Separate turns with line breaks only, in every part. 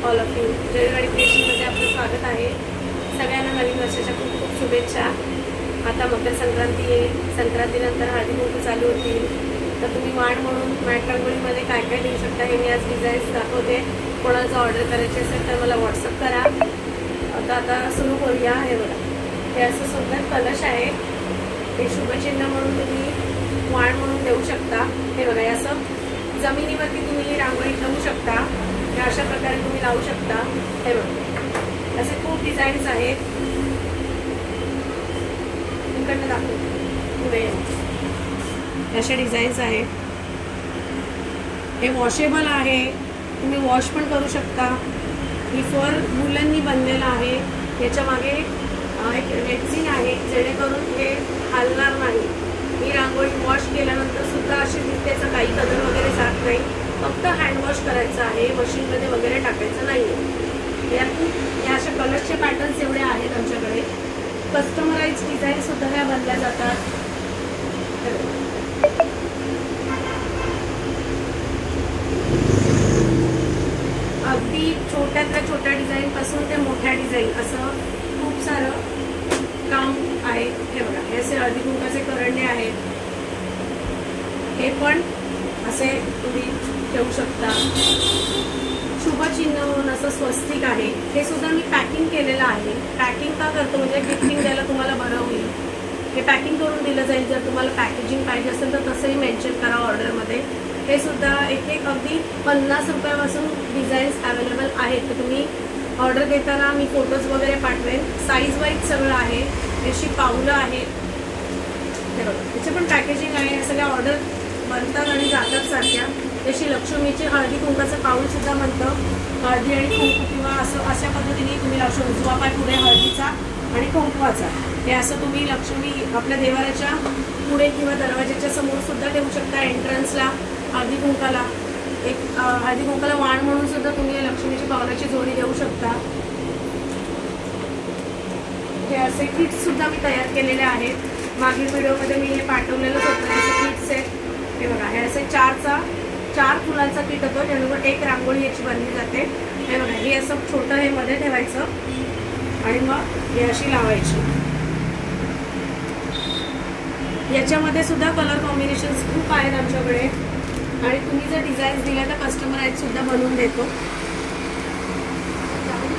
All of you. Jaywadi क्रिएशनमध्ये आपलं स्वागत आहे. सगळ्यांना नवीन वर्षाच्या खूप खूप शुभेच्छा. आता मकर संक्रांती येईल. संक्रांतीनंतर हळदी कुंकू चालू होतील. तर तुम्ही वाण म्हणून मॅट रांगोळीमध्ये काय काय देऊ शकता हे मी आज डिझाईन्स दाखवते. कोणाचं ऑर्डर करायची असेल तर मला व्हॉट्सअप करा. आता सुरू करूया. हे बघा, हे असं सुंदर कलश आहे. हे शुभचिन्ह म्हणून तुम्ही वाण म्हणून देऊ शकता. हे बघा, हे असं जमिनीवरती तुम्ही ही रांगोळी ठेवू शकता. हे अशा प्रकारे तुम्ही लावू शकता. हे बघा, असे खूप डिझाईन्स आहेत. इकडनं दाखवू पुढे अशा डिझाईन्स आहेत. हे वॉशेबल आहे, तुम्ही वॉश पण करू शकता. ही फर वुलननी बनलेला आहे. याच्या मागे एक रेक्झिन आहे जेणेकरून हे हलणार नाही. ही रांगोळी वॉश केल्यानंतर सुद्धा अशी त्याचा काही कलर वगैरे जात नाही. फक्त हँडवॉश करायचं आहे, मशीनमध्ये वगैरे टाकायचं नाही आहे. या अशा कलरचे पॅटर्न्स एवढे आहेत आमच्याकडे. कस्टमराइज डिझाईन सुद्धा ह्या बनल्या जातात. अगदी छोट्यातल्या छोट्या डिझाईन पासून ते मोठ्या डिझाईन असं खूप सारं काम आहे. हे बघा, हे असे हळदी कुंकाचे करंडे आहेत. हे पण असे तुम्ही ठेवू शकता. शुभचिन्ह म्हणून असं स्वस्तिक आहे. हे सुद्धा मी पॅकिंग केलेलं आहे. पॅकिंग का करतो म्हणजे गिफ्टिंग द्यायला तुम्हाला बरं होईल. हे पॅकिंग करून दिलं जाईल. जर तुम्हाला पॅकेजिंग पाहिजे असेल तर तसंही मेन्शन करा ऑर्डरमध्ये. हे सुद्धा एक अगदी 50 रुपयापासून डिझाईन्स अवेलेबल आहेत. तर तुम्ही ऑर्डर देताना मी फोटोज वगैरे पाठवेन. साईज वाईज सगळं आहे. अशी पावलं आहेत. हे बघा, त्याचे पण पॅकेजिंग आहे. या सगळ्या ऑर्डर बनतात आणि जातात सारख्या. तशी लक्ष्मीची हळदी कुंकाचं पाऊल सुद्धा म्हणतं. हळदी आणि कुंकू किंवा असं अशा पद्धतीने तुम्ही लक्ष्मी उजवा पाय पुढे हळदीचा आणि कुंकवाचा हे असं तुम्ही लक्ष्मी आपल्या देवाऱ्याच्या पुढे किंवा दरवाजाच्या समोर सुद्धा ठेवू शकता. एंट्रन्सला हळदी कुंकाला हळदी कुंकाला वाण म्हणून सुद्धा तुम्ही लक्ष्मीची पावलाची जोडी देऊ शकता. हे असे किट्स सुद्धा मी तयार केलेले आहेत. मागील व्हिडिओमध्ये मी हे पाठवलेलंच होतं. असे किट्स आहेत. हे बघा, हे असे 4 फुलांचा किट होतो ज्यानुसार एक रांगोळी याची बनली जाते. हे बघा, हे असं छोटं हे मध्ये ठेवायचं आणि मग हे अशी लावायची. याच्यामध्ये सुद्धा कलर कॉम्बिनेशन्स खूप आहेत आमच्याकडे आणि तुम्ही जर डिझाईन्स दिल्या तर कस्टमराइज सुद्धा बनवून देतो.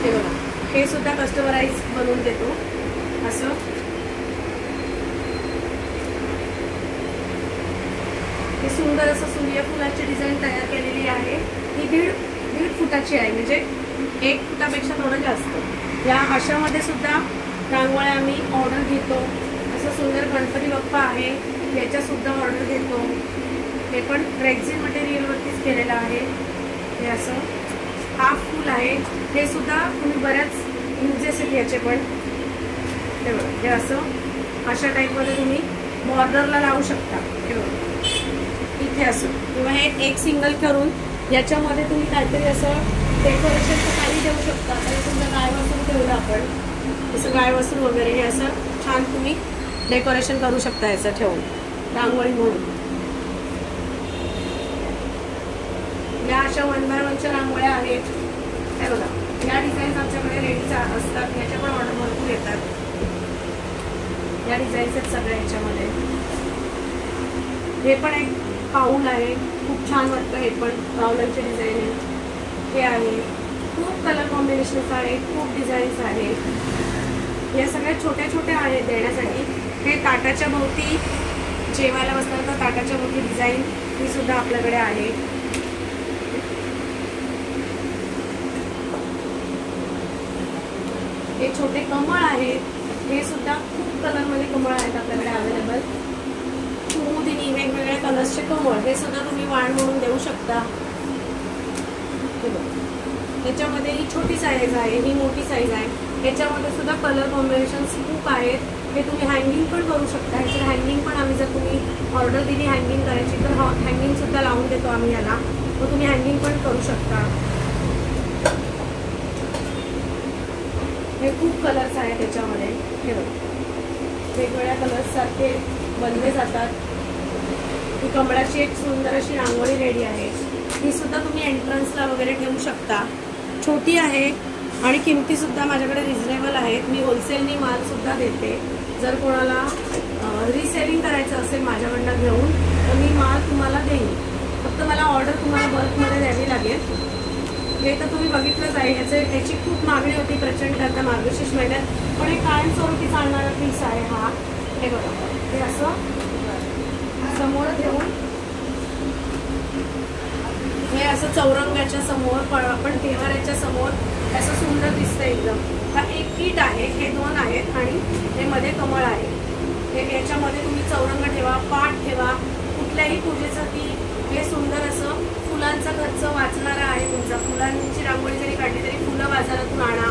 हे बघा, हे सुद्धा कस्टमराइज बनवून देतो. असं हे सुंदर असं सूर्यफुलाची डिझाईन तयार केलेली आहे. ही दीड फुटाची आहे, म्हणजे 1 फुटापेक्षा थोडं जास्त. या अशामध्ये सुद्धा रांगोळ्या आम्ही ऑर्डर घेतो. असं सुंदर गणपती बाप्पा आहे, याच्या सुद्धा ऑर्डर घेतो. हे पण रेक्झिन मटेरियलवरतीच केलेलं आहे. हे असं हाफ फूल आहे. हे सुद्धा तुम्ही बऱ्याच युजेस आहेत याचे पण. हे बघा, हे असं अशा टाईपमध्ये तुम्ही बॉर्डरला लावू शकता. हे बघा, इथे असं किंवा हे एक सिंगल करून याच्यामध्ये तुम्ही काहीतरी असं डेकोरेशनचं काही देऊ शकता. तरी तुमचं गायवासरू ठेवलं आपण, असं गायवासरू वगैरे हे असं छान तुम्ही डेकोरेशन करू शकता याचं ठेवून रांगोळी म्हणून. या अशा 1 बाय 1च्या रांगोळ्या आहेत. हे बघा, या डिझाईन्स आमच्याकडे रेडीच असतात. याच्या पण ऑर्डर भरपूर येतात. या डिझाईन्स आहेत सगळ्या याच्यामध्ये. हे पण एक पाऊल आहे, खूप छान वाटतं. हे पण पावलांचे डिझाईन आहे. हे आहे, खूप कलर कॉम्बिनेशन्स आहेत, खूप डिझाईन्स आहेत. या सगळ्या छोट्या छोट्या आहेत देण्यासाठी. हे ताटाच्या भोवती जेवायला बसतात तर ताटाच्या भोवती डिझाईन ही सुद्धा आपल्याकडे आहे. हे छोटे कमळ आहेत. हे सुद्धा खूप कलरमध्ये कमळ आहेत आपल्याकडे अवेलेबल. कुमुदिनी वेगवेगळ्या कलर्सचे कमळ हे सुद्धा तुम्ही वाण म्हणून देऊ शकता. याच्यामध्ये ही छोटी साईज आहे, ही मोठी साईज आहे. याच्यामध्ये सुद्धा कलर कॉम्बिनेशन्स खूप आहेत. हे तुम्ही हँगिंग पण करू शकता. ह्याची हँगिंग पण आम्ही जर तुम्ही ऑर्डर दिली हँगिंग करायची तर हँगिंग सुद्धा लावून देतो आम्ही याला. मग तुम्ही हँगिंग पण करू शकता. हे खूप कलर्स आहेत त्याच्यामध्ये. हे बघा, वेगवेगळ्या कलर्स सारखे बनले जातात. ही कमळाची एक सुंदर अशी रांगोळी रेडी आहे. ही सुद्धा तुम्ही एंट्रन्सला वगैरे ठेवू शकता. छोटी आहे आणि किमतीसुद्धा माझ्याकडे रिझनेबल आहेत. मी होलसेलनी मालसुद्धा देते. जर कोणाला रिसेलिंग करायचं असेल माझ्याकडनं घेऊन तर मी माल तुम्हाला देईन. फक्त मला ऑर्डर तुम्हाला बल्कमध्ये द्यावी लागेल. हे तर तुम्ही बघितलंच आहे. याची खूप मागणी होती प्रचंड आता मार्गशीर्ष महिन्यात, पण हे कायमस्वरूपी चालणारा पीस आहे हा. हे बघा, हे असं समोर ठेवून हे असं चौरंगाच्या समोर पण तेवाऱ्याच्या समोर असं सुंदर दिसतं एकदम. हा एक किट आहे, हे 2 आहेत आणि हे मध्ये कमळ आहे. हे याच्यामध्ये तुम्ही चौरंग ठेवा, पाट ठेवा, कुठल्याही पूजेसाठी हे सुंदर असं फुलांचा खर्च वाचणारा आहे तुमचा. फुलांची रांगोळी जरी काढली तरी फुलं बाजारातून आणा.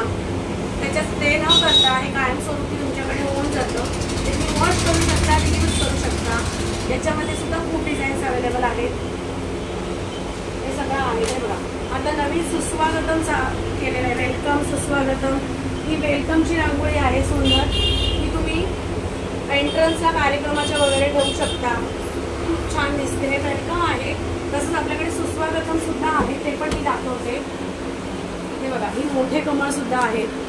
त्याच्यात ते न करता हे कायमस्वरूपी तुमच्याकडे होऊन जातं. ते तुम्ही वॉश करू शकता, यूज करू शकता. याच्यामध्ये सुद्धा खूप डिझाईन्स अवेलेबल आहेत. हे सगळं आहे. हे बघा, आता नवीन सुस्वागतमचा केलेला आहे, वेलकम सुस्वागतम. ही वेलकमची रांगोळी आहे सुंदर. ही तुम्ही एंट्रन्सला कार्यक्रमाच्या वगैरे ठेवू शकता. खूप छान दिसते. हे वेलकम आहे. तसंच आपल्याकडे सुस्वागतम सुद्धा आहे, ते पण मी दाखवते. हे बघा, ही मोठे कमळ सुद्धा आहेत.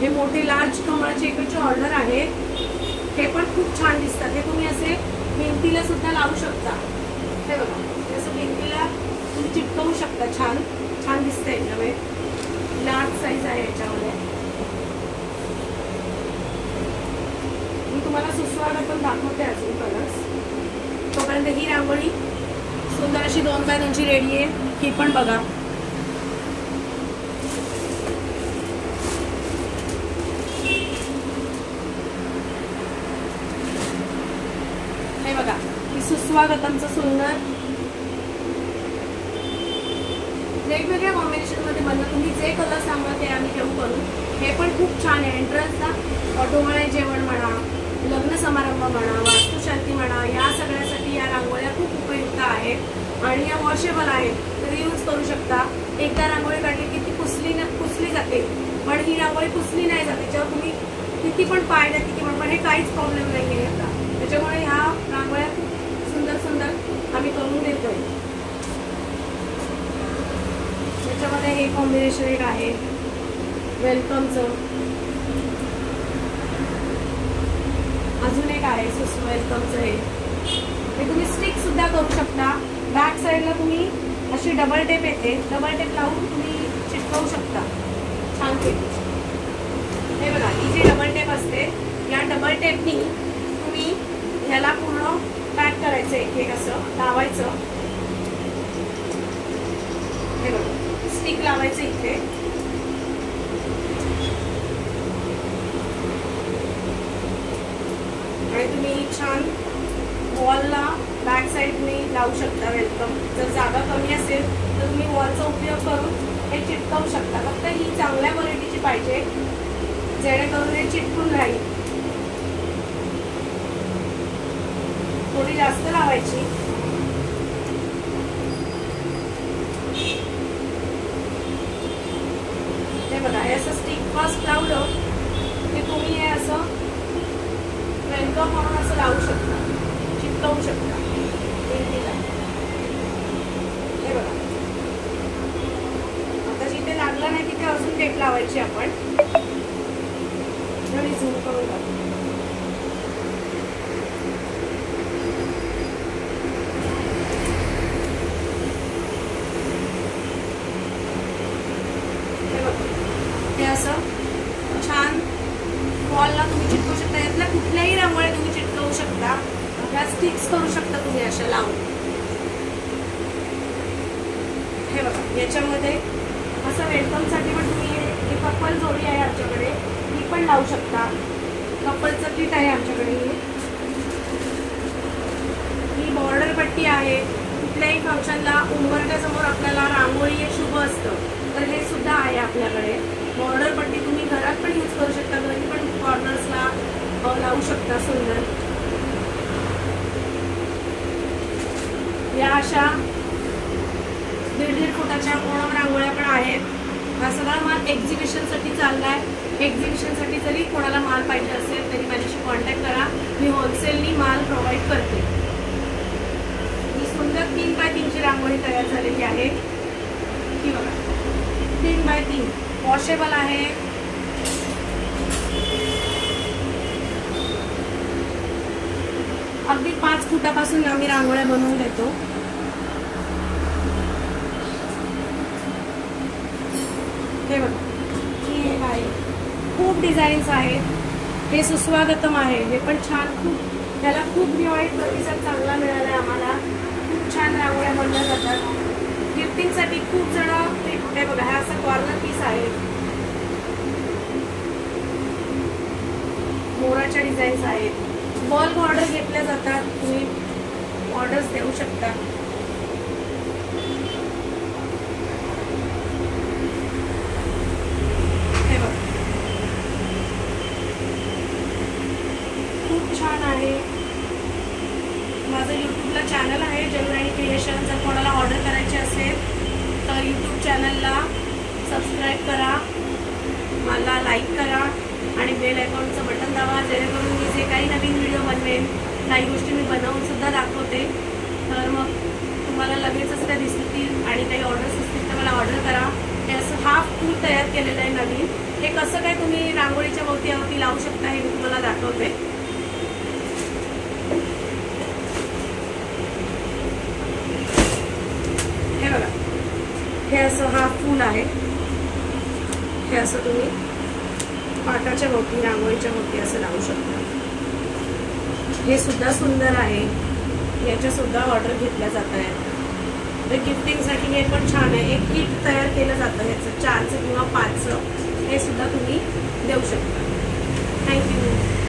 हे मोठे लार्ज कमळाची इकडची ऑर्डर आहे. हे पण खूप छान दिसतात. हे तुम्ही असे भिंतीला सुद्धा लावू शकता. हे बघा, असं भिंतीला तुम्ही चिटकवू शकता. छान छान दिसतंय. याच्यामध्ये लार्ज साईज आहे याच्यामध्ये. मी तुम्हाला सुस्वागतम दाखवते अजून कलर्स. तोपर्यंत ही रांगोळी सुंदर अशी 2x2 रेडी आहे. ही पण बघा. हे बघा, ही सुस्वागतमचं सुंदर वेगवेगळ्या कॉम्बिनेशन मध्ये बनलं. तुम्ही जे कलर सांगा ते आम्ही ठेवू करू. हे पण खूप छान आहे. एंट्रन्सला डोळे जेवण म्हणा, लग्न समारंभ म्हणा, वास्तुशांती म्हणा, या सगळ्यासाठी या रांगोळ्या खूप उपयुक्त आहेत आणि या वॉशेबल आहेत. तर यूज करू शकता. एकदा रांगोळी काढली की ती पुसली जाते, पण ही रांगोळी पुसली नाही जाते. त्याच्यावर तुम्ही किती पण पाय द्या, किती पण हे काहीच प्रॉब्लेम नाही आहे आता. त्याच्यामुळे ह्या रांगोळ्या खूप सुंदर सुंदर आम्ही करून देतोय. त्याच्यामध्ये हे कॉम्बिनेशन एक आहे वेलकमचं. अजून एक आहे वेलकमचं. हे तुम्ही स्टिक सुद्धा करू शकता. बॅक साईडला तुम्ही अशी डबल टेप येते, डबल टेप लावून तुम्ही चिटकवू शकता छान पैकी. हे बघा, ही जी डबल टेप असते, या डबल टेपनी तुम्ही ह्याला पूर्ण पॅक करायचं. एक असं लावायचं. हे बघा, स्टिक लावायचं इथे. आणि तुम्ही छान वॉलला बॅक साईडने लावू शकता वेलकम. जर जागा कमी असेल तर तुम्ही वॉलचा उपयोग करून हे चिटकवू शकता. फक्त ही चांगल्या क्वालिटीची पाहिजे, जेणेकरून हे चिटकून राहील. थोडी जास्त लावायची. हे बघा, हे असं स्टिक फर्स्ट लावलं की तुम्ही हे असं वेलकम म्हणून असं लावू शकता, चिटकवू शकता भिंतीला. हे बघा, आता जिथे लागलं नाही तिथे अजून टेप लावायची आपण. थोडी झूम करून टाकू. हे असं छान वॉलला तुम्ही चिटकवू शकता. यातल्या कुठल्याही रांगोळ्या तुम्ही चिटकवू शकता. या स्टिक्स करू शकता तुम्ही अशा लावून. हे बघा, याच्यामध्ये असं वेलकमसाठी पण तुम्ही ही कपल जोडी आहे आमच्याकडे, ही पण लावू शकता. कपलचं किट आहे आमच्याकडे. ही बॉर्डर पट्टी आहे. कुठल्याही फंक्शनला उंबरठ्यासमोर आपल्याला रांगोळी हे शुभ असतं, तर हे सुद्धा आहे आपल्याकडे. बॉर्डर पट्टी तुम्ही घरात पण यूज करू शकता. घरी पण कॉर्नर्सला लावू शकता सुंदर. या अशा 1.5 फुटाच्या ओणम रांगोळ्या पण आहेत. हा सगळा माल एक्झिबिशनसाठी चाललाय. एक्झिबिशनसाठी जरी कोणाला माल पाहिजे असेल तरी माझ्याशी कॉन्टॅक्ट करा. मी होलसेलनी माल प्रोव्हाइड करते. ही सुंदर 3x3 ची रांगोळी तयार झालेली आहे. ही बघा, क्लीन, वॉशेबल आहे. अगदी 5 फुटापासून आम्ही रांगोळ्या बनवून देतो. हे बघा, हे आहे, खूप डिझाईन्स आहेत. हे सुस्वागतम आहे, हे पण छान, खूप त्याला खूप दिवाळीत प्रतिसाद चांगला मिळाला आहे आम्हाला. खूप छान रांगोळ्या बनल्या जातात. गिफ्टिंगसाठी खूप जण, हे बघा, हा असा कॉर्नर पीस आहे. मोराच्या डिझाईन्स आहेत. बल्क ऑर्डर घेतल्या जातात, तुम्ही ऑर्डर्स देऊ शकता. हे बघा, खूप छान आहे. माझं यूट्यूबला चॅनल आहे जलराणी क्रिएशन. जर कोणाला ऑर्डर करायची असेल तर यूट्यूब चॅनलला सबस्क्राईब करा, मला लाईक करा आणि बेल आयकॉनचं बटन दाबा, जेणेकरून मी जे काही नवीन व्हिडिओ बनवेन, काही गोष्टी मी बनवून सुद्धा दाखवते, तर मग तुम्हाला लगेचच त्या दिसतील. आणि काही ऑर्डर्स असतील तर मला ऑर्डर करा. हे असं हाफ फूल तयार केलेलं आहे नवीन. हे कसं काय तुम्ही रांगोळीच्या भोवती लावू शकता हे मी तुम्हाला दाखवते. हे बघा, हे असं हाफ फूल आहे. हे असं तुम्ही पाटाच्या भोवती, रांगोळीच्या भोवती असं लावू शकता. हे सुद्धा सुंदर आहे. याच्या सुद्धा ऑर्डर घेतल्या जात आहेत. तर गिफ्टिंगसाठी हे पण छान आहे. एक किट तयार केलं जातं ह्याचं, 4चं किंवा 5चं. हे सुद्धा तुम्ही देऊ शकता. थँक्यू.